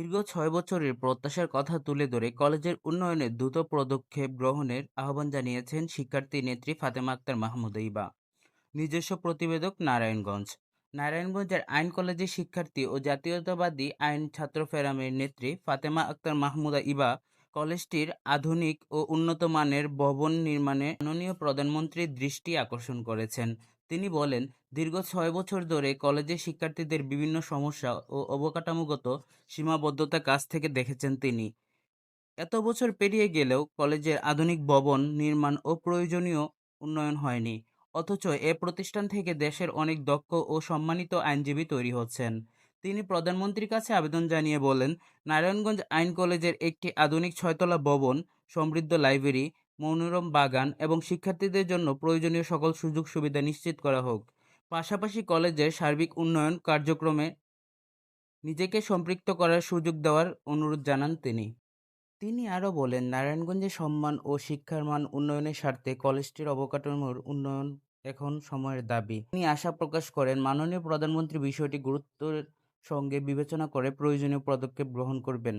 দীর্ঘ ৬ বছরের প্রত্যাশার কথা তুলে ধরে কলেজের উন্নয়নে দ্রুত পদক্ষেপ গ্রহণের আহ্বান জানিয়েছেন শিক্ষার্থী নেত্রী ফাতেমা আক্তার মাহমুদা ইবা। নিজস্ব প্রতিবেদক নারায়ণগঞ্জ। নারায়ণগঞ্জের আইন কলেজের শিক্ষার্থী ও জাতীয়তাবাদী আইন ছাত্র ফোরামের নেত্রী ফাতেমা আক্তার মাহমুদা ইবা কলেজটির আধুনিক ও উন্নত মানের ভবন নির্মাণে মাননীয় প্রধানমন্ত্রীর দৃষ্টি আকর্ষণ করেছেন। তিনি বলেন, দীর্ঘ ৬ বছর ধরে কলেজের শিক্ষার্থীদের বিভিন্ন সমস্যা ও অবকাঠামোগত সীমাবদ্ধতা কাছ থেকে দেখেছেন তিনি। এত বছর পেরিয়ে গেলেও কলেজের আধুনিক ভবন নির্মাণ ও প্রয়োজনীয় উন্নয়ন হয়নি। অথচ এ প্রতিষ্ঠান থেকে দেশের অনেক দক্ষ ও সম্মানিত আইনজীবী তৈরি হচ্ছেন। তিনি প্রধানমন্ত্রীর কাছে আবেদন জানিয়ে বলেন, নারায়ণগঞ্জ আইন কলেজের একটি আধুনিক ৬ তলা ভবন, সমৃদ্ধ লাইব্রেরি, মনোরম বাগান এবং শিক্ষার্থীদের জন্য প্রয়োজনীয় সকল সুযোগ সুবিধা নিশ্চিত করা হোক। পাশাপাশি কলেজের সার্বিক উন্নয়ন কার্যক্রমে নিজেকে সম্পৃক্ত করার সুযোগ দেওয়ার অনুরোধ জানান তিনি। তিনি আরও বলেন, নারায়ণগঞ্জে সম্মান ও শিক্ষার মান উন্নয়নের স্বার্থে কলেজটির অবকাঠামোর উন্নয়ন এখন সময়ের দাবি। তিনি আশা প্রকাশ করেন, মাননীয় প্রধানমন্ত্রী বিষয়টি গুরুত্বের সঙ্গে বিবেচনা করে প্রয়োজনীয় পদক্ষেপ গ্রহণ করবেন।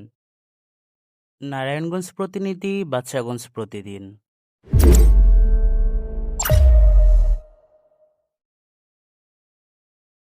নারায়ণগঞ্জ প্রতিনিধি, বাদশাহগঞ্জ প্রতিদিন।